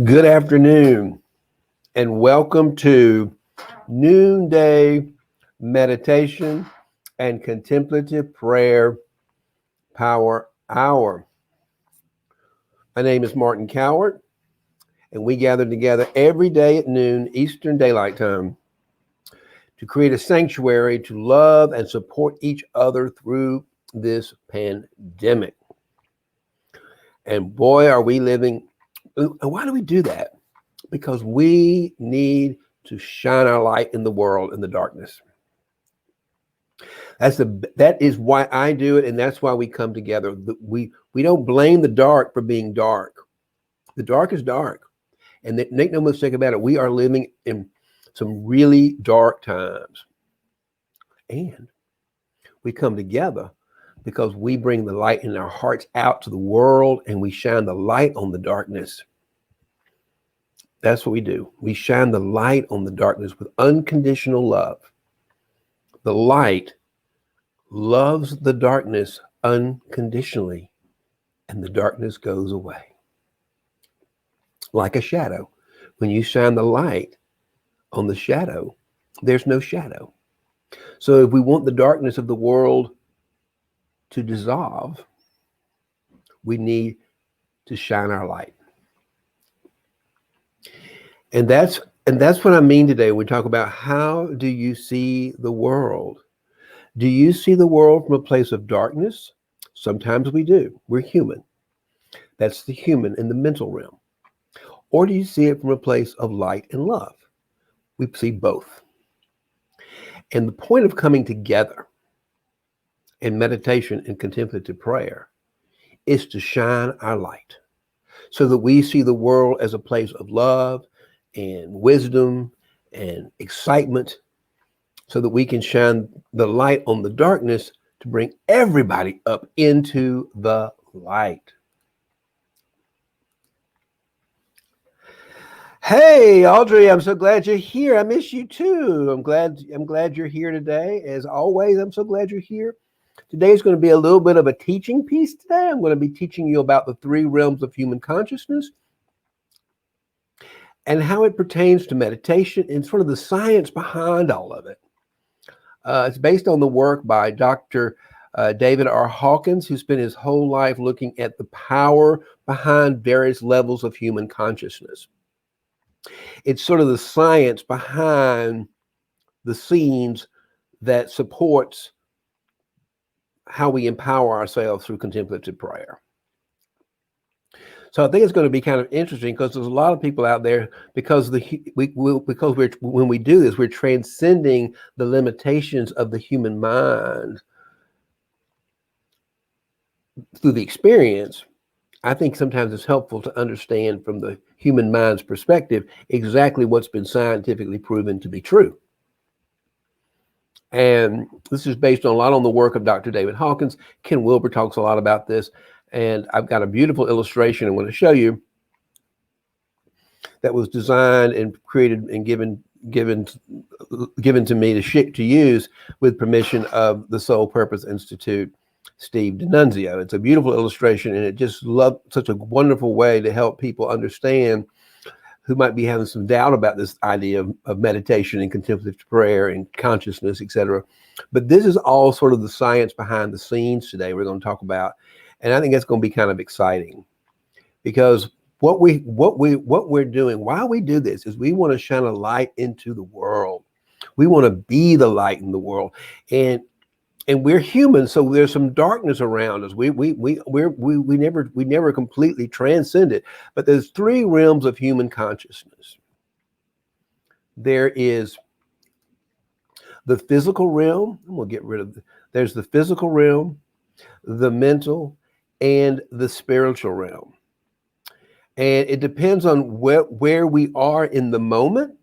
Good afternoon, and welcome to Noonday Meditation and Contemplative Prayer Power Hour. My name is Martin Cowart, and we gather together every day at noon Eastern Daylight Time to create a sanctuary to love and support each other through this pandemic. And boy, are we living. And why do we do that? Because we need to shine our light in the world in the darkness. That is why I do it, and that's why we come together. We don't blame the dark for being dark. The dark is dark, and make no mistake about it. We are living in some really dark times, and we come together because we bring the light in our hearts out to the world, and we shine the light on the darkness. That's what we do. We shine the light on the darkness with unconditional love. The light loves the darkness unconditionally, and the darkness goes away. Like a shadow. When you shine the light on the shadow, there's no shadow. So if we want the darkness of the world to dissolve, we need to shine our light. And that's what I mean today. We talk about, how do you see the world? Do you see the world from a place of darkness? Sometimes we do. We're human. That's the human in the mental realm. Or do you see it from a place of light and love? We see both. And the point of coming together in meditation and contemplative prayer is to shine our light so that we see the world as a place of love and wisdom and excitement, so that we can shine the light on the darkness to bring everybody up into the light. Hey, Audrey, I'm so glad you're here. I miss you too. I'm glad you're here today. As always, I'm so glad you're here. Today is going to be a little bit of a teaching piece today. I'm going to be teaching you about the three realms of human consciousness and how it pertains to meditation and sort of the science behind all of it. It's based on the work by Dr. David R. Hawkins, who spent his whole life looking at the power behind various levels of human consciousness. It's sort of the science behind the scenes that supports how we empower ourselves through contemplative prayer. So I think it's going to be kind of interesting, because there's a lot of people out there, because when we do this, we're transcending the limitations of the human mind through the experience. I think sometimes it's helpful to understand from the human mind's perspective exactly what's been scientifically proven to be true. And this is based on a lot on the work of Dr. David Hawkins. Ken Wilber talks a lot about this. And I've got a beautiful illustration I want to show you that was designed and created and given to me to use with permission of the Soul Purpose Institute, Steve D'Annunzio. It's a beautiful illustration, and it just such a wonderful way to help people understand who might be having some doubt about this idea of meditation and contemplative prayer and consciousness, etc. But this is all sort of the science behind the scenes today we're going to talk about. And I think that's going to be kind of exciting, because what we're doing, why we do this, is we want to shine a light into the world. We want to be the light in the world, and we're human, so there's some darkness around us. We never completely transcend it, but there's three realms of human consciousness. There is the physical realm. I'm gonna get rid of there's the physical realm, the mental, and the spiritual realm. And it depends on where we are in the moment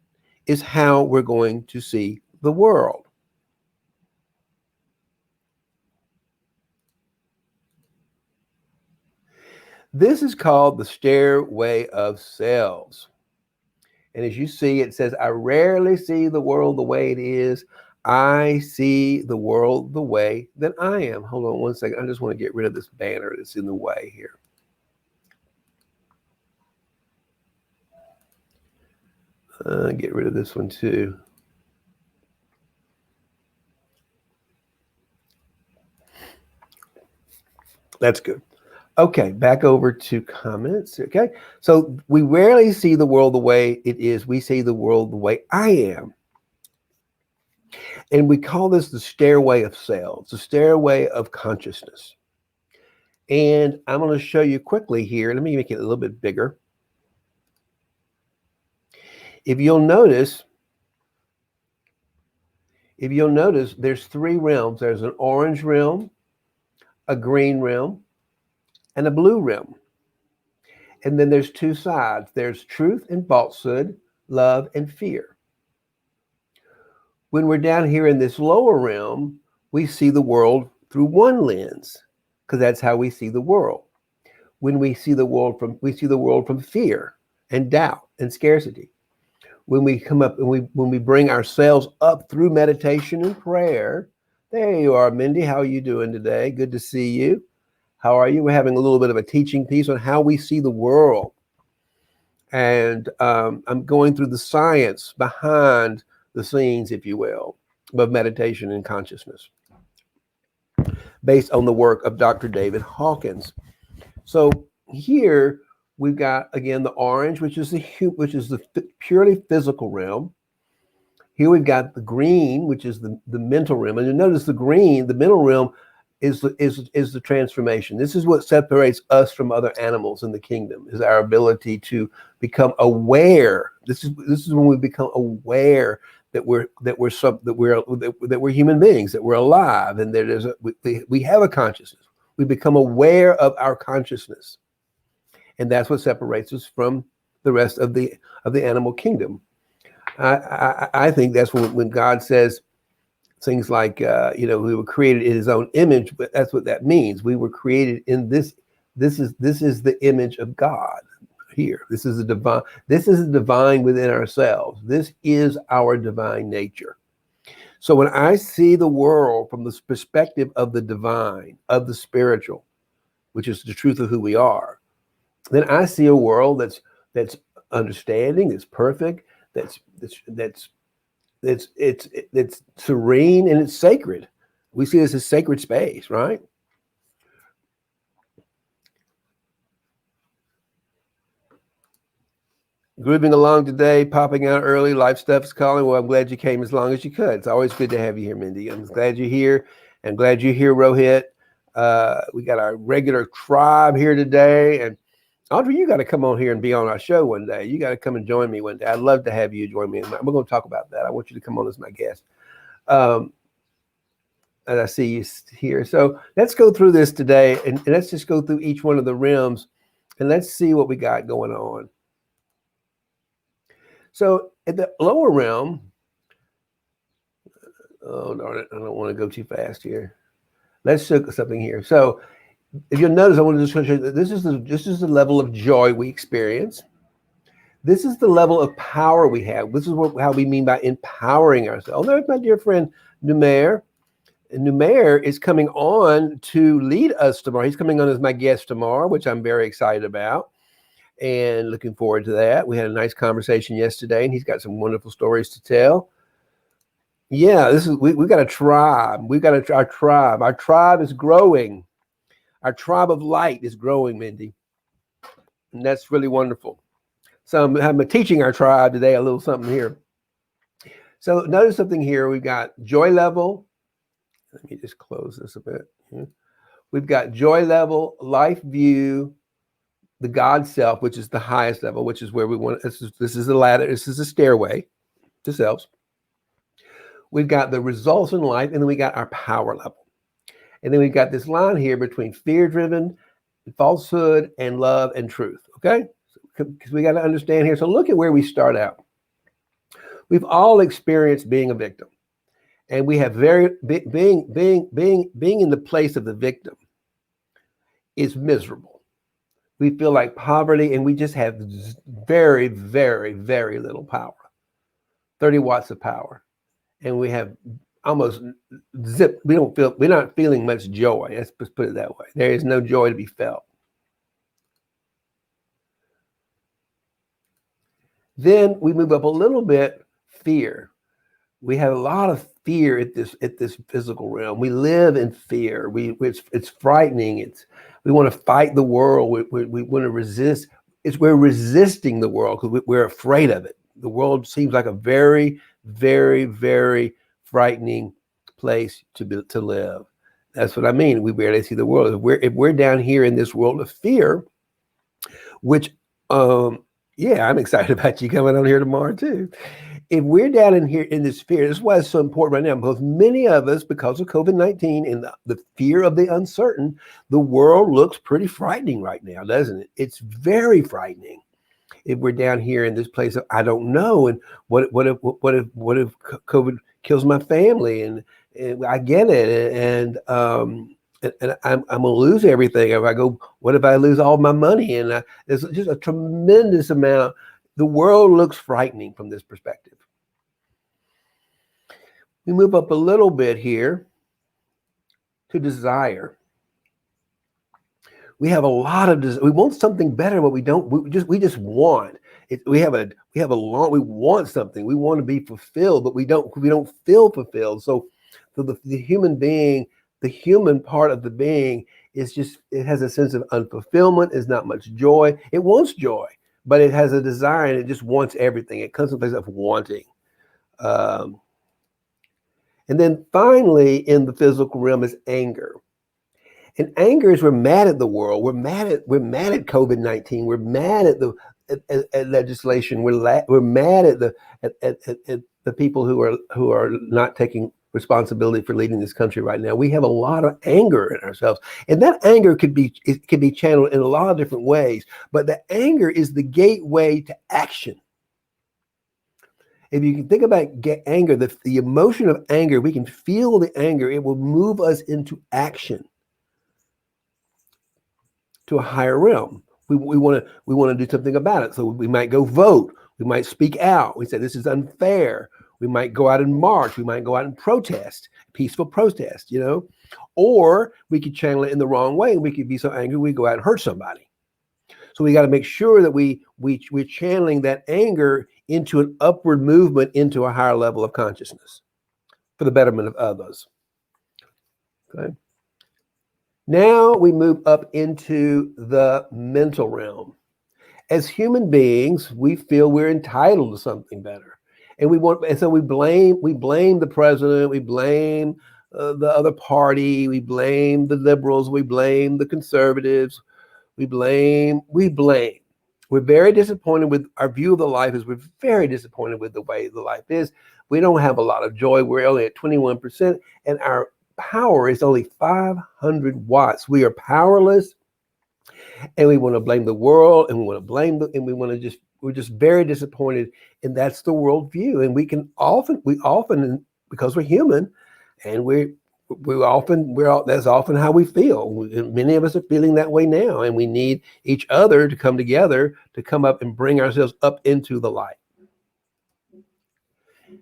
is how we're going to see the world. This is called the Stairway of Selves. And as you see, it says, I rarely see the world the way it is. I see the world the way that I am. Hold on one second. I just want to get rid of this banner that's in the way here. Get rid of this one too. That's good. Okay, back over to comments. Okay, so we rarely see the world the way it is. We see the world the way I am. And we call this the stairway of selves, the stairway of consciousness. And I'm going to show you quickly here. Let me make it a little bit bigger. If you'll notice, there's three realms. There's an orange realm, a green realm, and a blue realm. And then there's two sides. There's truth and falsehood, love and fear. When we're down here in this lower realm, we see the world through one lens, because that's how we see the world. When we see the world from fear and doubt and scarcity. When we come up and when we bring ourselves up through meditation and prayer. There you are, Mindy. How are you doing today? Good to see you. How are you? We're having a little bit of a teaching piece on how we see the world. And I'm going through the science behind the scenes, if you will, of meditation and consciousness, based on the work of Dr. David Hawkins. So here we've got, again, the orange, which is the purely physical realm. Here we've got the green, which is the mental realm. And you notice the green, the mental realm, is the transformation. This is what separates us from other animals in the kingdom, is our ability to become aware. This is when we become aware that we're human beings, that we're alive, and we have a consciousness. We become aware of our consciousness, and that's what separates us from the rest of the animal kingdom. I think that's when God says things like, we were created in His own image, but that's what that means. We were created in this. This is the image of God here. This is the divine within ourselves. This is our divine nature. So when I see the world from the perspective of the divine, of the spiritual, which is the truth of who we are, then I see a world that's understanding, that's perfect, that's serene, and it's sacred. We see this as sacred space, right? Grooving along today, popping out early, life stuff is calling. Well, I'm glad you came as long as you could. It's always good to have you here, Mindy. I'm glad you're here, and glad you're here, Rohit. We got our regular tribe here today, and Audrey, you got to come on here and be on our show one day. You got to come and join me one day. I'd love to have you join me. We're going to talk about that. I want you to come on as my guest. And I see you here. So let's go through this today, and let's just go through each one of the realms, and let's see what we got going on. So at the lower realm, oh darn it, I don't want to go too fast here. Let's look at something here. So if you'll notice, I want to just show you that this is the level of joy we experience. This is the level of power we have. This is how we mean by empowering ourselves. There's my dear friend Numair. And Numair is coming on to lead us tomorrow. He's coming on as my guest tomorrow, which I'm very excited about and looking forward to that. We had a nice conversation yesterday, and he's got some wonderful stories to tell. Yeah, we've got a tribe. Our tribe. Our tribe is growing. Our tribe of light is growing, Mindy. And that's really wonderful. So I'm teaching our tribe today a little something here. So notice something here. We've got joy level. Let me just close this a bit. We've got joy level, life view, the God self, which is the highest level, which is where we want. This is the ladder. This is a stairway to selves. We've got the results in life, and then we got our power level. And then we've got this line here between fear-driven, falsehood, and love and truth. Okay, because we got to understand here. So look at where we start out. We've all experienced being a victim, and we have being in the place of the victim is miserable. We feel like poverty, and we just have very, very, very little power. 30 watts of power, and we have almost zip. We're not feeling much joy. Let's just put it that way. There is no joy to be felt. Then we move up a little bit, fear. We have a lot of fear at this physical realm. We live in fear. It's frightening. We want to fight the world. We want to resist. We're resisting the world because we're afraid of it. The world seems like a very, very, very frightening place to live. That's what I mean. We barely see the world. If we're down here in this world of fear, which yeah, I'm excited about you coming on here tomorrow too. If we're down in here in this fear, this is why it's so important right now, because many of us, because of COVID-19 and the fear of the uncertain, the world looks pretty frightening right now, doesn't it? It's very frightening. If we're down here in this place of I don't know, and what if COVID kills my family, and I get it, and I'm gonna lose everything if I go. What if I lose all my money? And there's just a tremendous amount. The world looks frightening from this perspective. We move up a little bit here to desire. We have a lot of we want something better, but we don't. We just want it. We have a long. We want something. We want to be fulfilled, but we don't feel fulfilled. So the human being, the human part of the being is just, it has a sense of unfulfillment. It's not much joy. It wants joy, but it has a desire and it just wants everything. It comes to a place of wanting. And then finally, in the physical realm is anger. And anger is we're mad at the world. We're mad at COVID-19. We're mad at at legislation. We're mad at the people who are not taking responsibility for leading this country right now. We have a lot of anger in ourselves, and that anger could be channeled in a lot of different ways. But the anger is the gateway to action. If you can think about anger, the emotion of anger, we can feel the anger. It will move us into action, to a higher realm. We want to do something about it. So we might go vote. We might speak out. We say this is unfair. We might go out and march. We might go out and protest, peaceful protest, or we could channel it in the wrong way. And we could be so angry we go out and hurt somebody. So we got to make sure that we're channeling that anger into an upward movement into a higher level of consciousness for the betterment of others. Okay. Now we move up into the mental realm. As human beings, we feel we're entitled to something better, and so we blame the president, we blame the other party, we blame the liberals, we blame the conservatives, we blame. We're very disappointed with our view of the life. We're very disappointed with the way the life is. We don't have a lot of joy. We're only at 21%, and our power is only 500 watts. We are powerless, and we want to blame the world, and we want to blame we're just very disappointed, and that's the world view. And we often, because we're human, and that's often how we feel. Many of us are feeling that way now, and we need each other to come together to come up and bring ourselves up into the light.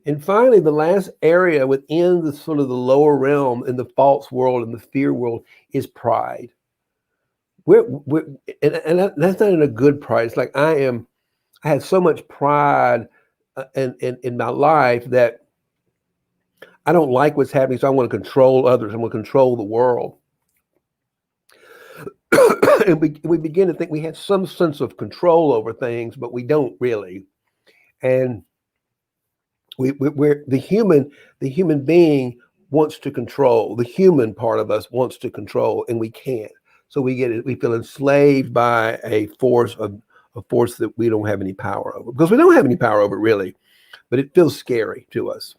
And finally, the last area within the sort of the lower realm in the false world and the fear world is pride. And that's not in a good pride. It's like I had so much pride in my life that I don't like what's happening, so I want to control others. I want to control the world. And we begin to think we have some sense of control over things, but we don't really. And we're the human being wants to control. The human part of us wants to control, and we can't. So we feel enslaved by a force that we don't have any power over, because we don't have any power over really, but it feels scary to us.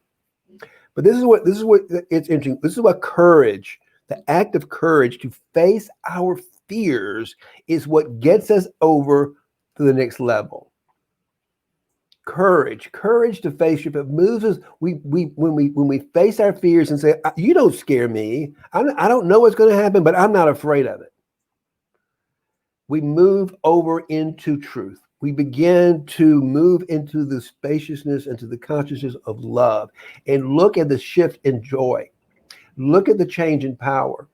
But this is what it's interesting. This is what courage, the act of courage to face our fears, is what gets us over to the next level. Courage to face your fear moves us. When we face our fears and say, "You don't scare me. I don't know what's going to happen, but I'm not afraid of it." We move over into truth. We begin to move into the spaciousness, into the consciousness of love, and look at the shift in joy. Look at the change in power.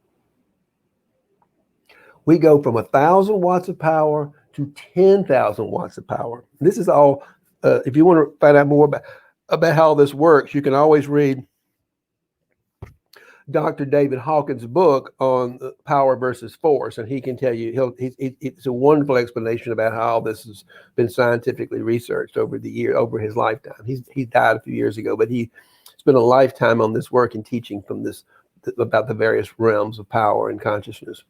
We go from 1,000 watts of power to 10,000 watts of power. This is all if you want to find out more about how this works, you can always read Dr. David Hawkins' book on power versus force, and he can tell you. It's a wonderful explanation about how all this has been scientifically researched over the year, over his lifetime. He died a few years ago, but he spent a lifetime on this work and teaching from this about the various realms of power and consciousness.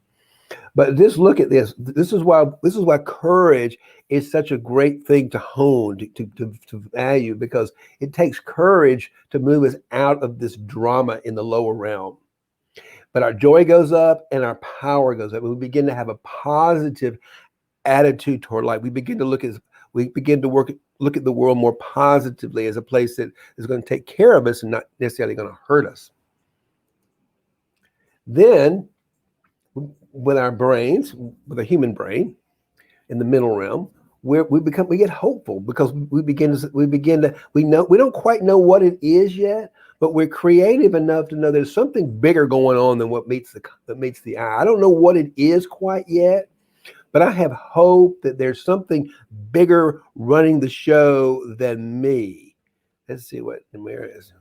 But just look at this. This is why courage is such a great thing to hone, to value, because it takes courage to move us out of this drama in the lower realm. But our joy goes up and our power goes up. We begin to have a positive attitude toward life. We begin to look at the world more positively as a place that is going to take care of us and not necessarily going to hurt us. Then, with our brains, with a human brain in the mental realm, we get hopeful, because we don't quite know what it is yet, but we're creative enough to know there's something bigger going on than what meets the eye. I don't know what it is quite yet, but I have hope that there's something bigger running the show than me. Let's see what the mirror is.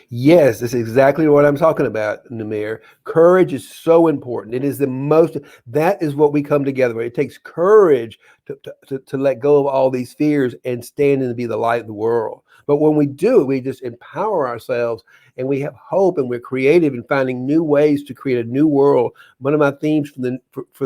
Yes, that's exactly what I'm talking about, Namir. Courage is so important. It is that is what we come together with. It takes courage to let go of all these fears and stand and be the light of the world. But when we do, we just empower ourselves, and we have hope, and we're creative in finding new ways to create a new world. One of my themes for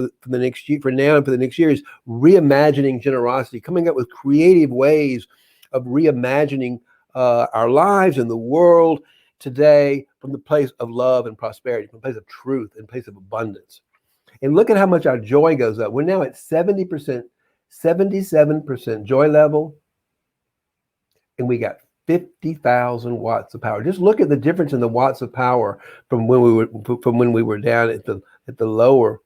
the next year, for now and for the next year, is reimagining generosity, coming up with creative ways of reimagining our lives and the world today from the place of love and prosperity, from the place of truth and place of abundance. And look at how much our joy goes up. We're now at 70%, 77% joy level, and we got 50,000 watts of power. Just look at the difference in the watts of power from when we were down at the lower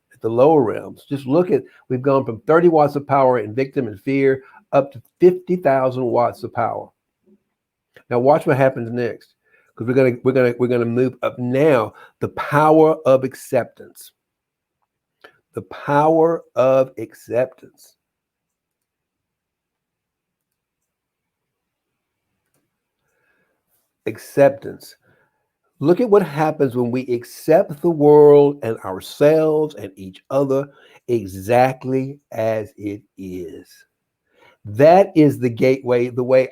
realms. Just look at, we've gone from 30 watts of power in victim and fear up to 50,000 watts of power. Now watch what happens next, because we're gonna move up now. The power of acceptance. The power of acceptance. Acceptance. Look at what happens when we accept the world and ourselves and each other exactly as it is. That is the gateway. The way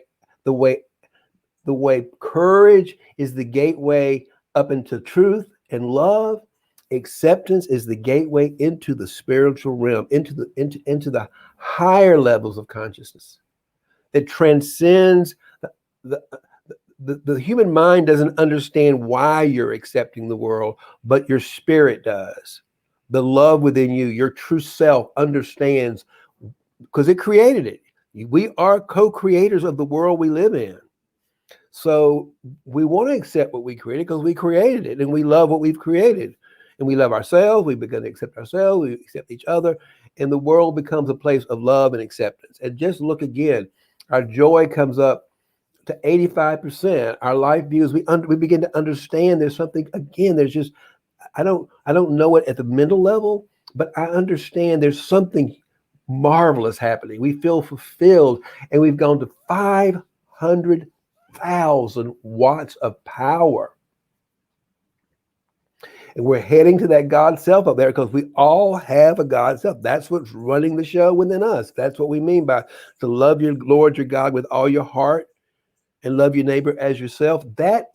courage is the gateway up into truth and love. Acceptance is the gateway into the spiritual realm, into the higher levels of consciousness that transcends the human mind. Doesn't understand why you're accepting the world, but your spirit does. The love within you, your true self, understands, because it created it. We are co-creators of the world we live in. So we want to accept what we created because we created it, and we love what we've created, and we love ourselves. We begin to accept ourselves. We accept each other, and the world becomes a place of love and acceptance. And just look again, our joy comes up to 85%. Our life views, we begin to understand there's something, again, there's just, I don't know it at the mental level, but I understand there's something marvelous happening. We feel fulfilled, and we've gone to 500,000 watts of power. And we're heading to that God self up there, because we all have a God self. That's what's running the show within us. That's what we mean by to love your Lord, your God, with all your heart, and love your neighbor as yourself. That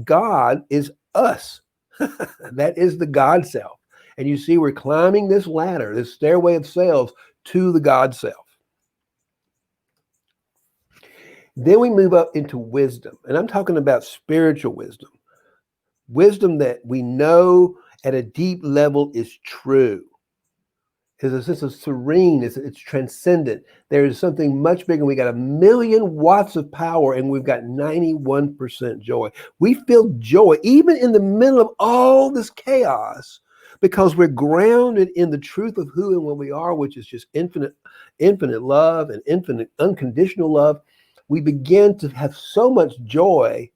God is us. That is the God self. And you see, we're climbing this ladder, this stairway of selves to the God self. Then we move up into wisdom. And I'm talking about spiritual wisdom. Wisdom that we know at a deep level is true. There's a sense of serene, it's transcendent. There is something much bigger. We got 1,000,000 watts of power, and we've got 91% joy. We feel joy even in the middle of all this chaos, because we're grounded in the truth of who and what we are, which is just infinite love and infinite unconditional love. We begin to have so much joy,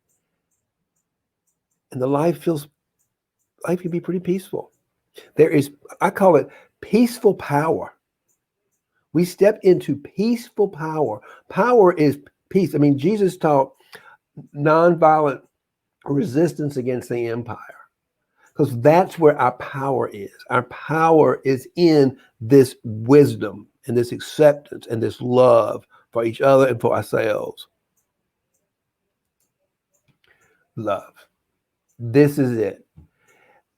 and life can be pretty peaceful. I call it peaceful power. We step into peaceful power. Power is peace. I mean, Jesus taught nonviolent resistance against the empire, because that's where our power is. Our power is in this wisdom and this acceptance and this love for each other and for ourselves. Love. This is it.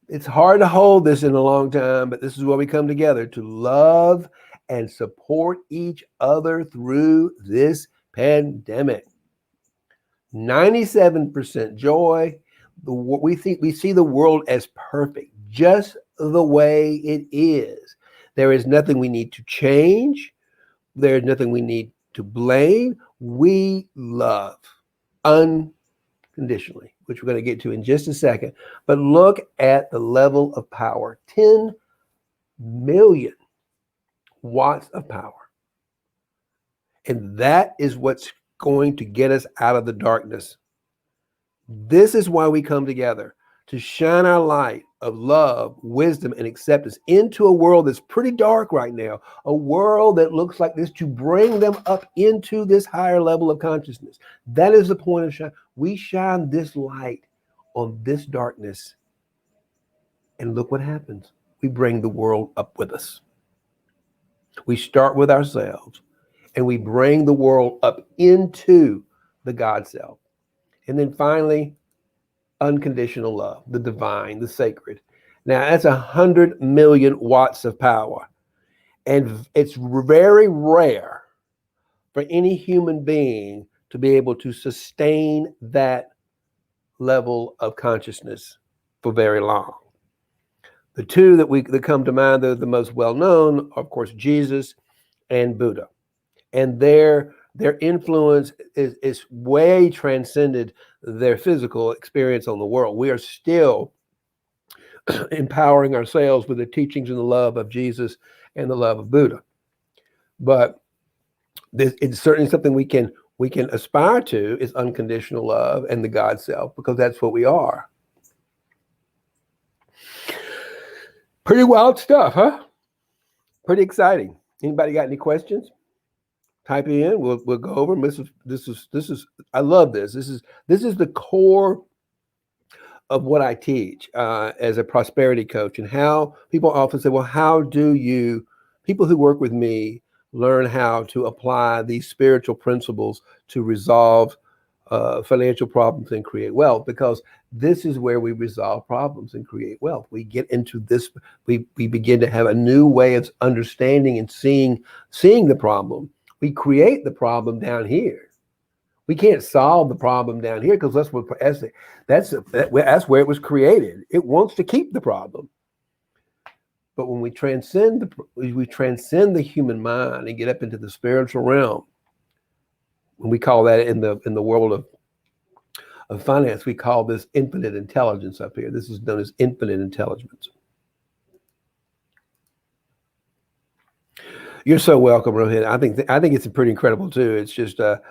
It's hard to hold this in a long time, but this is where we come together to love and support each other through this pandemic. 97% joy. We see the world as perfect, just the way it is. There is nothing we need to change. There is nothing we need to blame. We love unconditionally, which we're going to get to in just a second. But look at the level of power. 10 million watts of power. And that is what's going to get us out of the darkness. This is why we come together, to shine our light of love, wisdom, and acceptance into a world that's pretty dark right now, a world that looks like this, to bring them up into this higher level of consciousness. That is the point of shine. We shine this light on this darkness, and look what happens. We bring the world up with us. We start with ourselves, and we bring the world up into the God self. And then finally, unconditional love, the divine, the sacred. Now, that's 100 million watts of power. And it's very rare for any human being to be able to sustain that level of consciousness for very long. The two that come to mind, they're the most well-known, of course, Jesus and Buddha. And their influence is way transcended their physical experience on the world. We are still empowering ourselves with the teachings and the love of Jesus and the love of Buddha. But it's certainly something we can aspire to, is unconditional love and the God self, because that's what we are. Pretty wild stuff, huh? Pretty exciting. Anybody got any questions? Type it in. We'll go over them. This is I love this. This is the core of what I teach as a prosperity coach, and how people often say, well, how do people who work with me learn how to apply these spiritual principles to resolve financial problems and create wealth? Because this is where we resolve problems and create wealth. We get into this, we begin to have a new way of understanding and seeing the problem. We create the problem down here. We can't solve the problem down here, because that's where it was created. It wants to keep the problem. But when we transcend the human mind and get up into the spiritual realm, and we call that in the world of finance, we call this infinite intelligence up here. This is known as infinite intelligence. You're so welcome, Rohit. I think it's pretty incredible too. It's just a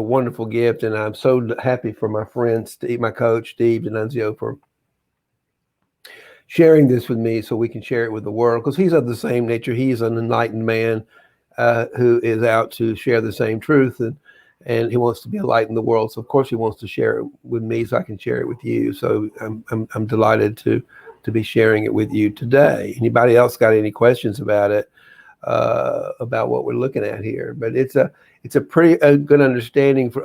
wonderful gift, and I'm so happy for my friend Steve, my coach Steve D'Annunzio, for sharing this with me so we can share it with the world, because he's of the same nature. He's an enlightened man who is out to share the same truth, and he wants to be a light in the world. So of course he wants to share it with me so I can share it with you. So I'm delighted to be sharing it with you today. Anybody else got any questions about it, about what we're looking at here? But it's a pretty good understanding for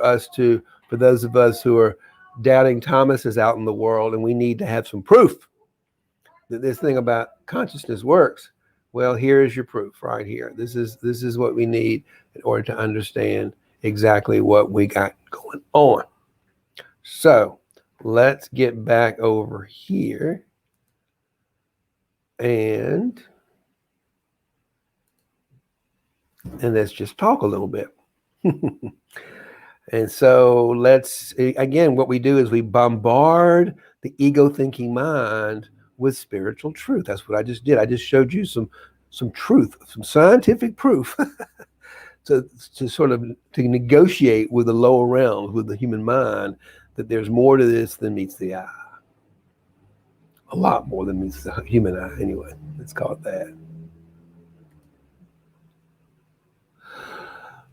those of us who are doubting Thomas is out in the world, and we need to have some proof that this thing about consciousness works. Well, here is your proof right here. This is what we need in order to understand exactly what we got going on. So let's get back over here and let's just talk a little bit. And so again, what we do is we bombard the ego thinking mind with spiritual truth. That's what I just did. I just showed you some truth, some scientific proof to negotiate with the lower realms, with the human mind, that there's more to this than meets the eye. A lot more than meets the human eye, anyway. Let's call it that.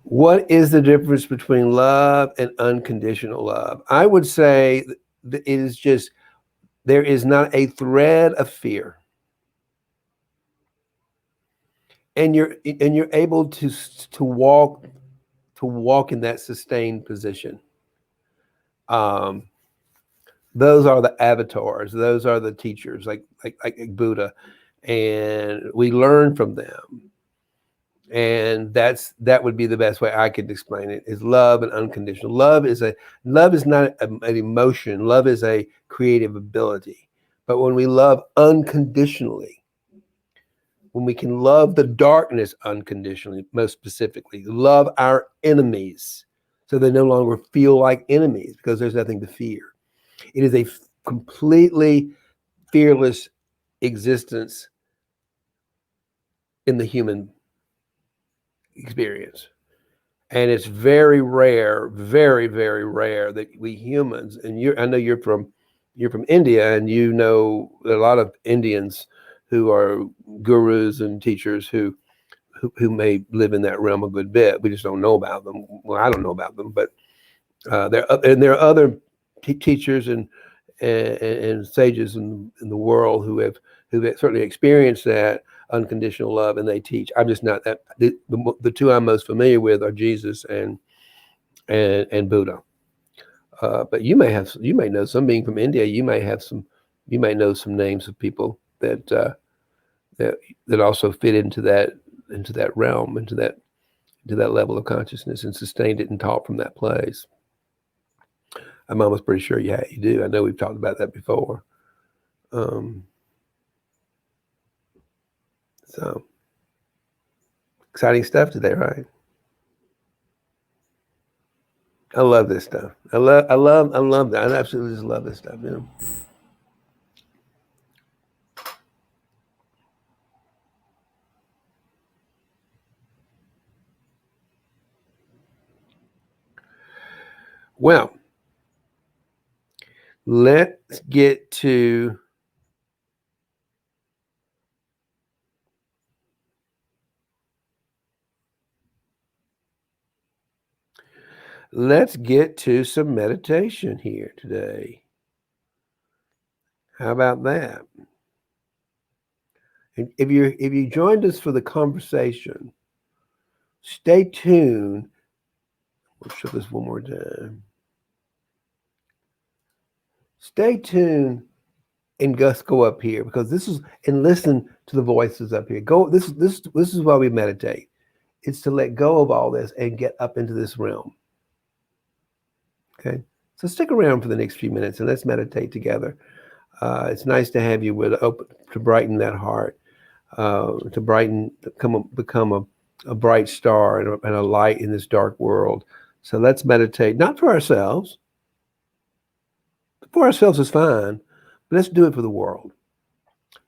What is the difference between love and unconditional love? I would say that it is just, there is not a thread of fear. And you're able to walk in that sustained position. Um, those are the avatars. Those are the teachers, like Buddha, and we learn from them. And that would be the best way I could explain it, is love and unconditional love. Love is not an emotion. Love is a creative ability. But when we love unconditionally, when we can love the darkness unconditionally, most specifically love our enemies, so they no longer feel like enemies because there's nothing to fear. It is a completely fearless existence in the human experience. And it's very rare, very, very rare that we humans, and I know you're from India, and you know a lot of Indians who are gurus and teachers who may live in that realm a good bit. We just don't know about them. Well, I don't know about them, but there are other teachers and sages in the world who've certainly experienced that unconditional love, and they teach. I'm just not that. The two I'm most familiar with are Jesus and Buddha. But you may know some, being from India. You may know some names of people that that also fit into that realm, into that level of consciousness, and sustained it and taught from that place. I'm almost pretty sure you do. I know we've talked about that before. Um, so exciting stuff today, right? I love this stuff. I love that. I absolutely just love this stuff. Well, let's get to some meditation here today. How about that? And if you joined us for the conversation, stay tuned. We'll show this one more time. Stay tuned and just go up here, because and listen to the voices up here. This is why we meditate. It's to let go of all this and get up into this realm. Okay, so stick around for the next few minutes and let's meditate together. It's nice to have you to brighten that heart, become a bright star and a light in this dark world. So let's meditate, not for ourselves. For ourselves is fine, but let's do it for the world.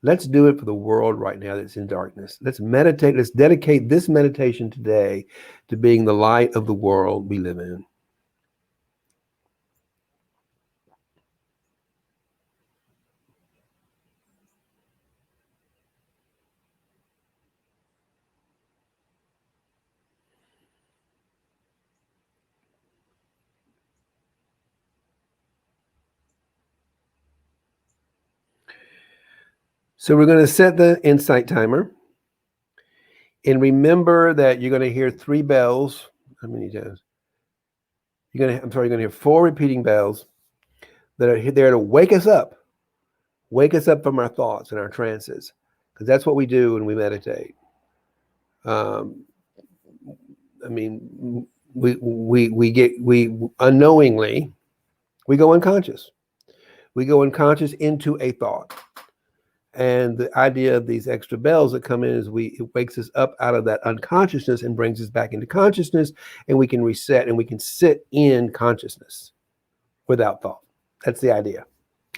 Let's do it for the world right now that's in darkness. Let's meditate. Let's dedicate this meditation today to being the light of the world we live in. So we're going to set the insight timer. And remember that you're going to hear 3 bells. How many times? You're going to hear 4 repeating bells that are there to wake us up from our thoughts and our trances, because that's what we do when we meditate. I mean, we unknowingly, we go unconscious. We go unconscious into a thought. And the idea of these extra bells that come in is it wakes us up out of that unconsciousness and brings us back into consciousness, and we can reset and we can sit in consciousness without thought. That's the idea.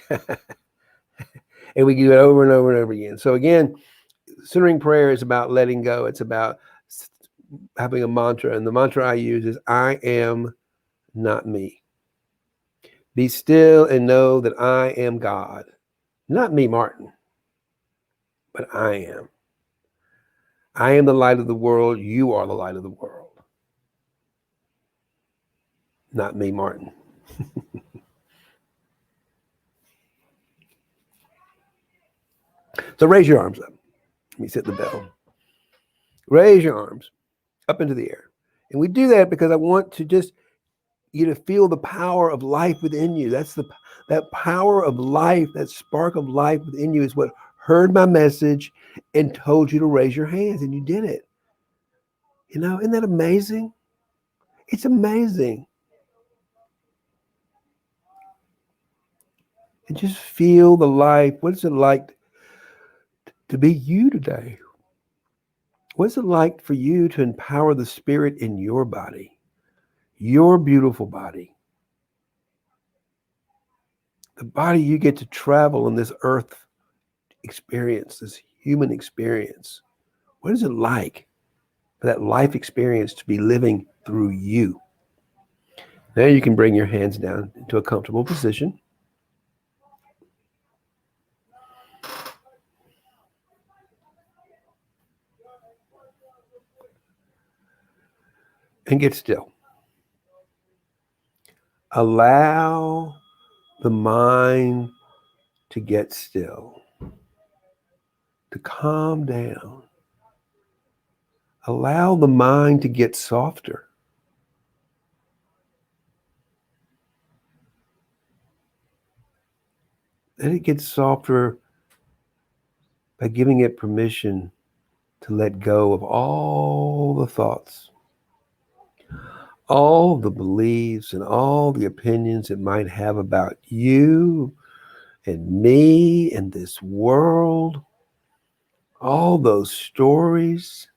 And we can do it over and over and over again. So again, centering prayer is about letting go. It's about having a mantra. And the mantra I use is, I am not me. Be still and know that I am God. Not me, Martin, but I am. I am the light of the world. You are the light of the world. Not me, Martin. So raise your arms up. Let me set the bell. Raise your arms up into the air. And we do that because I want to just you to feel the power of life within you. That power of life, that spark of life within you is what heard my message and told you to raise your hands, and you did it. Isn't that amazing? It's amazing. And just feel the life. What is it like to be you today? What is it like for you to empower the spirit in your body, your beautiful body, the body you get to travel in this earth experience, this human experience? What is it like for that life experience to be living through you? Now you can bring your hands down into a comfortable position. And get still. Allow the mind to get still, to calm down. Allow the mind to get softer. Let it get softer by giving it permission to let go of all the thoughts, all the beliefs, and all the opinions it might have about you and me and this world, all those stories.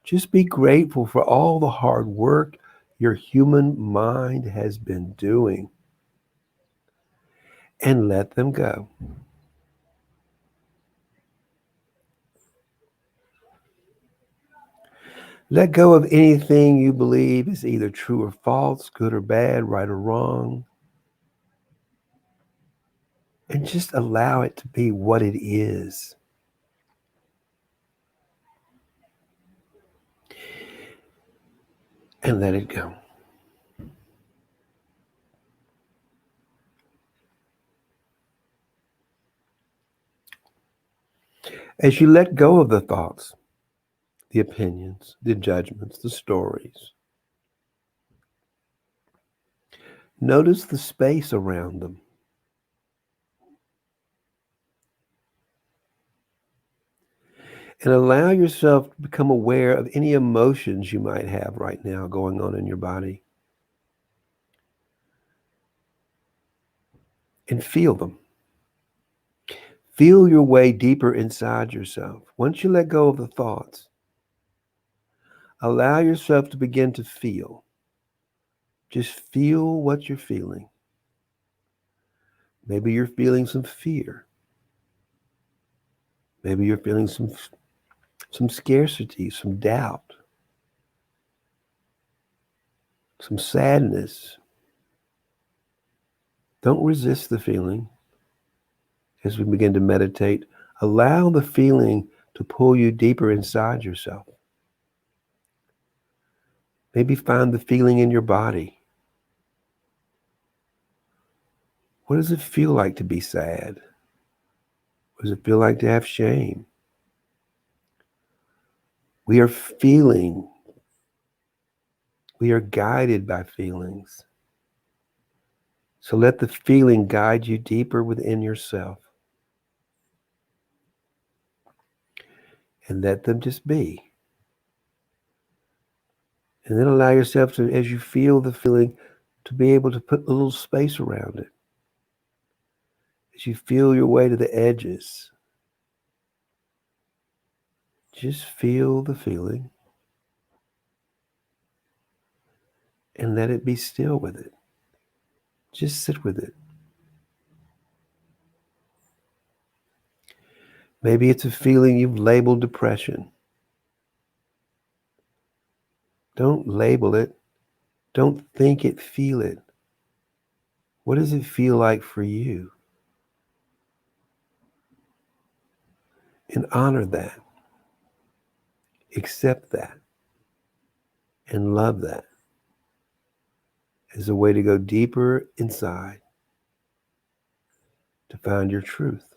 Just be grateful for all the hard work your human mind has been doing, and let them go. Let go of anything you believe is either true or false, good or bad, right or wrong, and just allow it to be what it is. And let it go. As you let go of the thoughts, the opinions, the judgments, the stories, notice the space around them. And allow yourself to become aware of any emotions you might have right now going on in your body. And feel them. Feel your way deeper inside yourself. Once you let go of the thoughts, allow yourself to begin to feel. Just feel what you're feeling. Maybe you're feeling some fear. Maybe you're feeling some scarcity, some doubt, some sadness. Don't resist the feeling. As we begin to meditate, allow the feeling to pull you deeper inside yourself. Maybe find the feeling in your body. What does it feel like to be sad? What does it feel like to have shame? We are feeling. We are guided by feelings. So let the feeling guide you deeper within yourself. And let them just be. And then allow yourself to, as you feel the feeling, to be able to put a little space around it. As you feel your way to the edges, just feel the feeling and let it be still with it. Just sit with it. Maybe it's a feeling you've labeled depression. Don't label it. Don't think it, feel it. What does it feel like for you? And honor that. Accept that. And love that. is a way to go deeper inside to find your truth.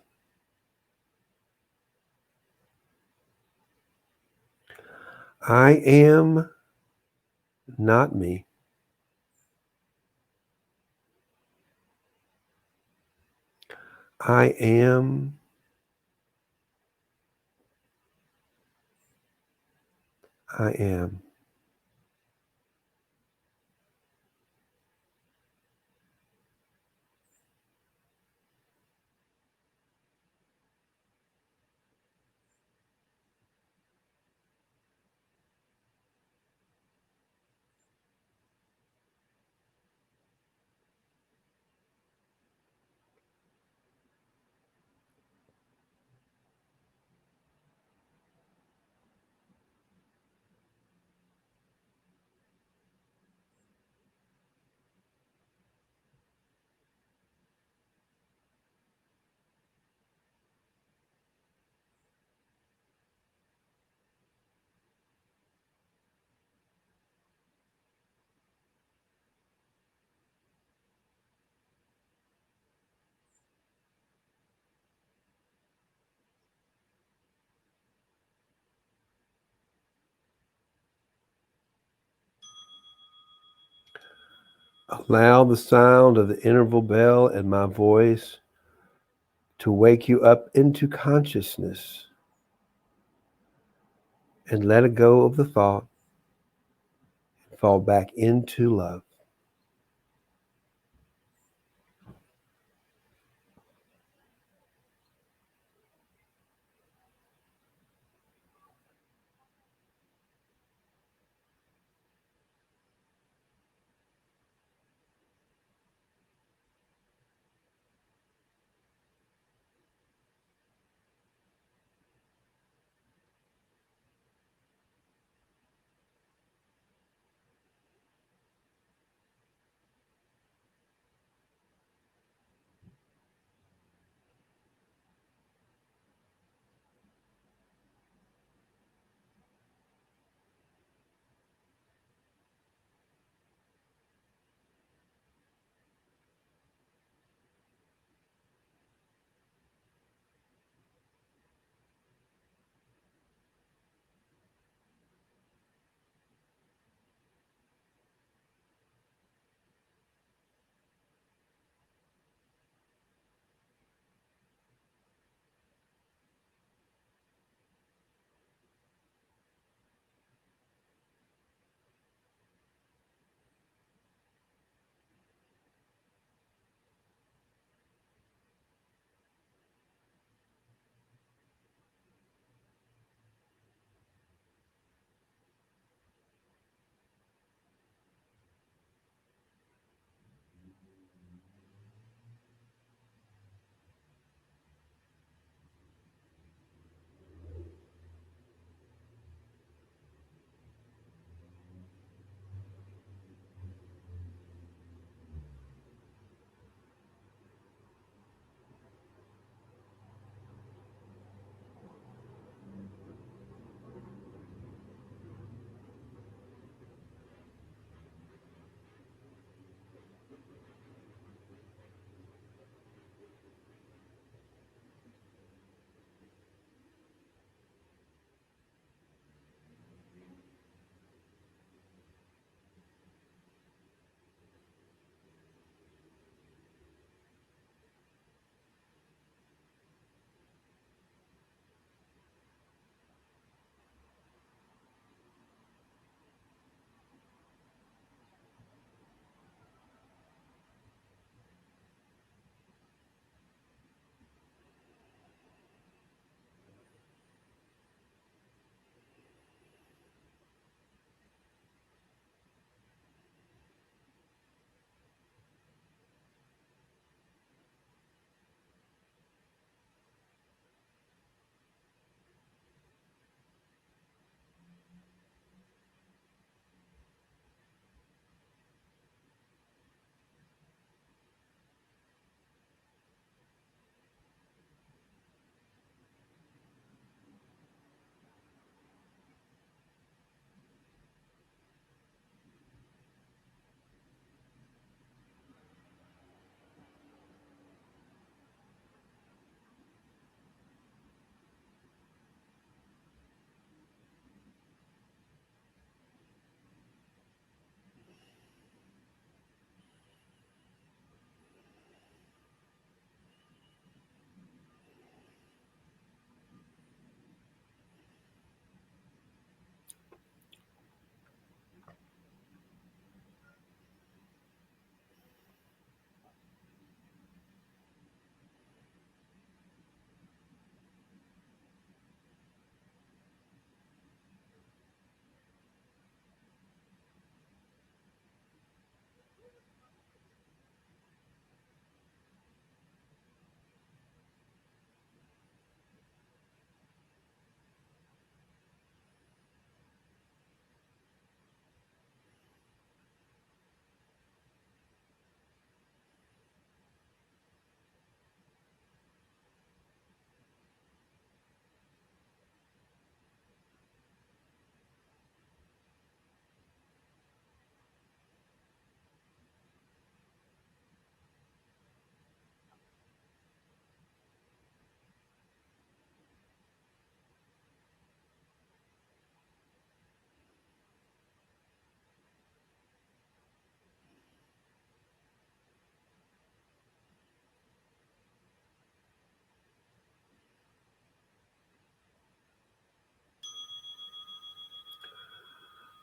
I am not me. I am. I am. Allow the sound of the interval bell and my voice to wake you up into consciousness and let it go of the thought and fall back into love.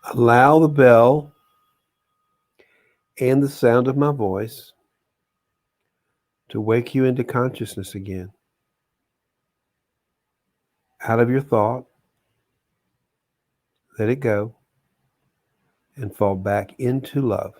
Allow the bell and the sound of my voice to wake you into consciousness again. Out of your thought, let it go, and fall back into love.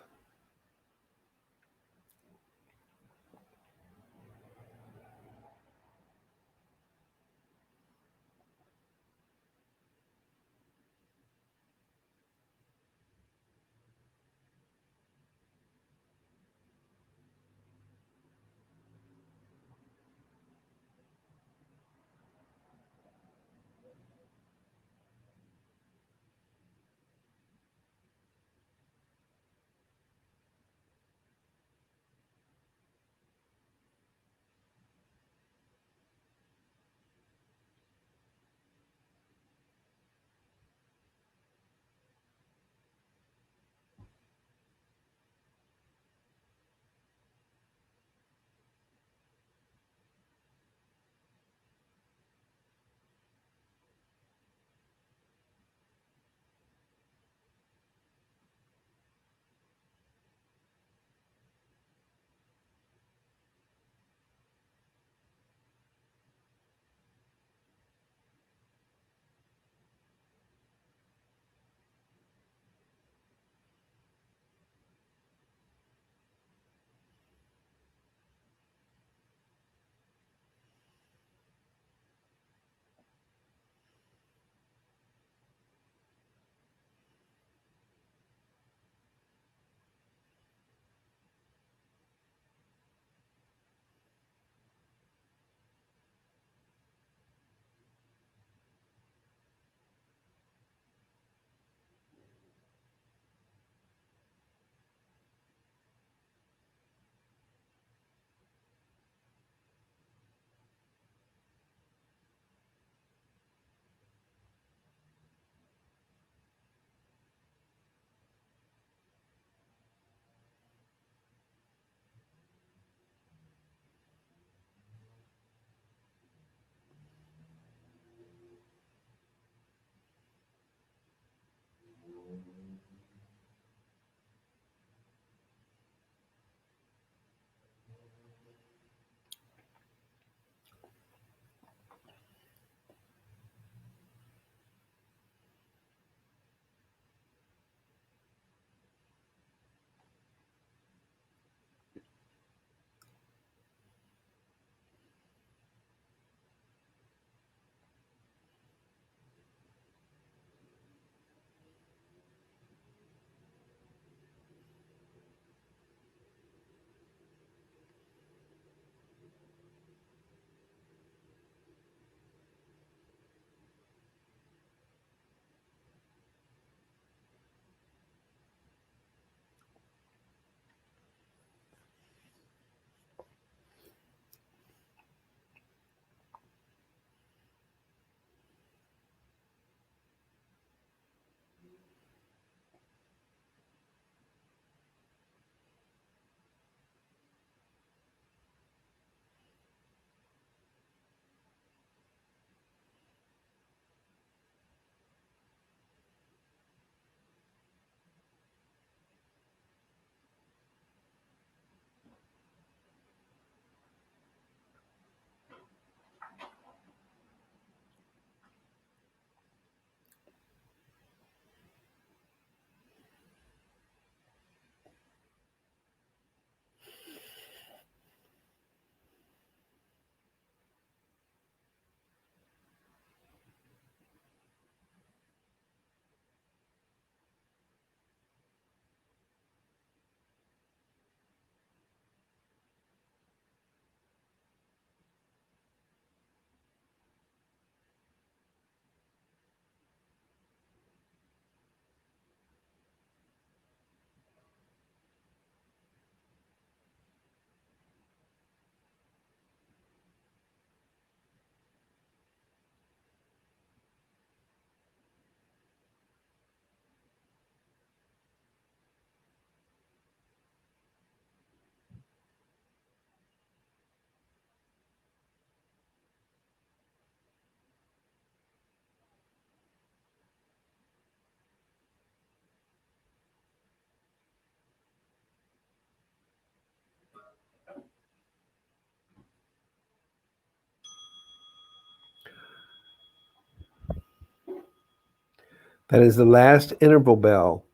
That is the last interval bell.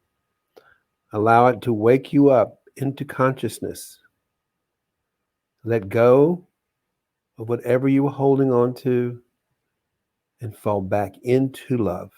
Allow it to wake you up into consciousness. Let go of whatever you were holding on to and fall back into love.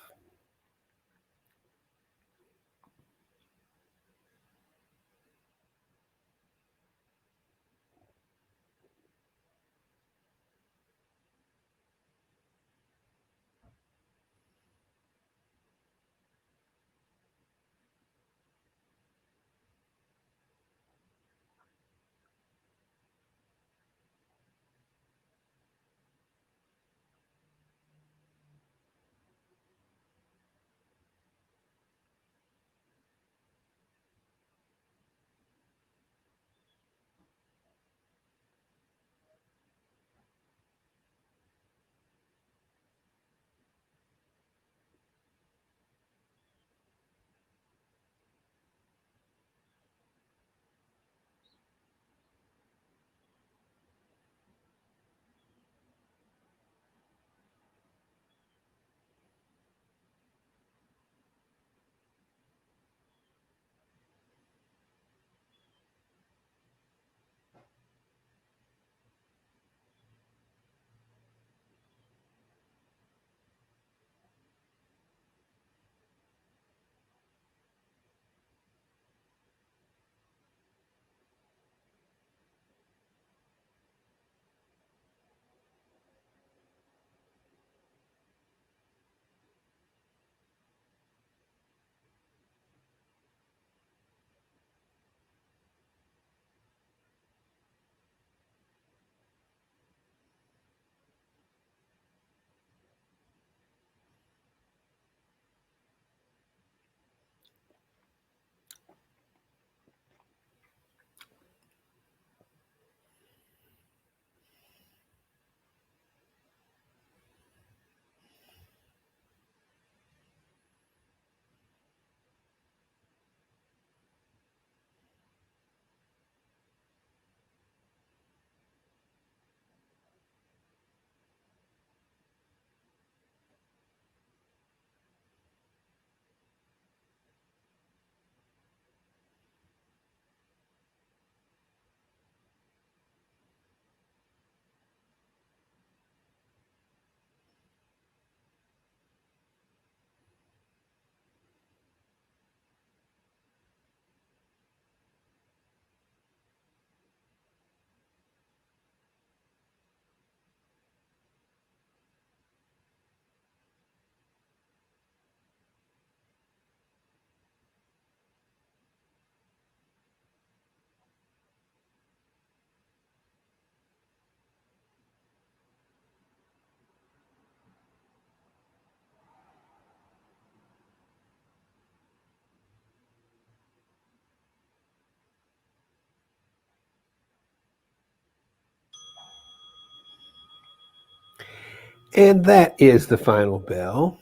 And that is the final bell.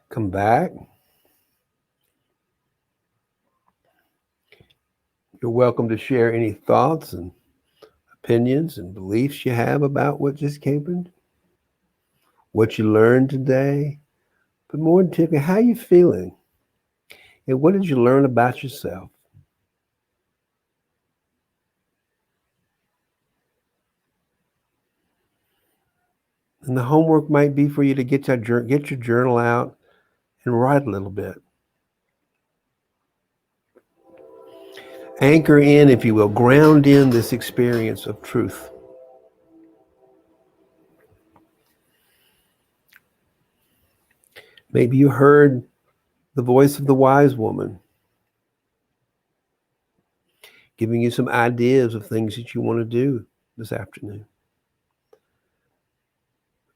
Come back. You're welcome to share any thoughts and opinions and beliefs you have about what just happened, what you learned today, but more importantly, how you feeling and what did you learn about yourself? And the homework might be for you to get your journal out and write a little bit. Anchor in, if you will, ground in this experience of truth. Maybe you heard the voice of the wise woman giving you some ideas of things that you want to do this afternoon.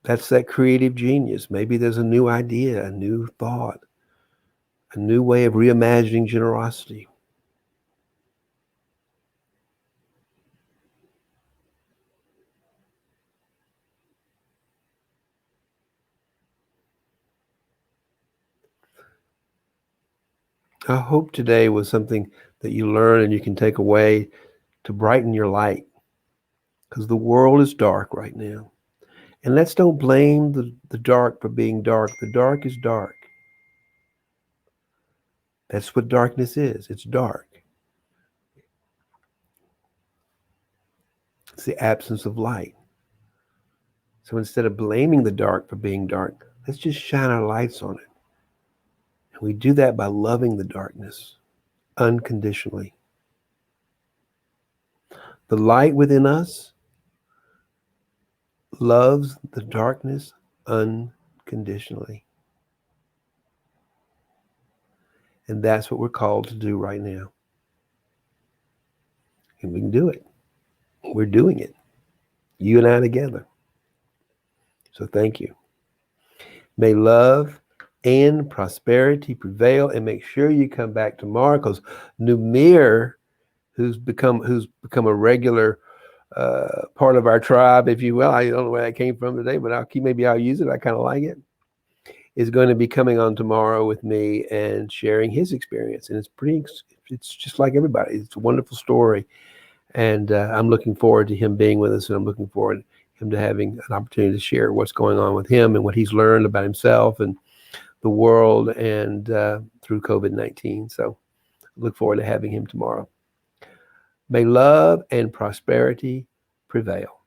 That's that creative genius. Maybe there's a new idea, a new thought, a new way of reimagining generosity. I hope today was something that you learn and you can take away to brighten your light, because the world is dark right now. And let's don't blame the dark for being dark. The dark is dark. That's what darkness is. It's dark. It's the absence of light. So instead of blaming the dark for being dark, let's just shine our lights on it. And we do that by loving the darkness unconditionally. The light within us loves the darkness unconditionally. And that's what we're called to do right now. And we can do it. We're doing it. You and I together. So thank you. May love and prosperity prevail, and make sure you come back tomorrow, because Numir, who's become a regular part of our tribe, if you will. I don't know where that came from today, but maybe I'll use it. I kind of like it. Is going to be coming on tomorrow with me and sharing his experience, and it's just like everybody. It's a wonderful story, and I'm looking forward to him being with us, and I'm looking forward to him to having an opportunity to share what's going on with him and what he's learned about himself and the world and through COVID-19. So look forward to having him tomorrow. May love and prosperity prevail.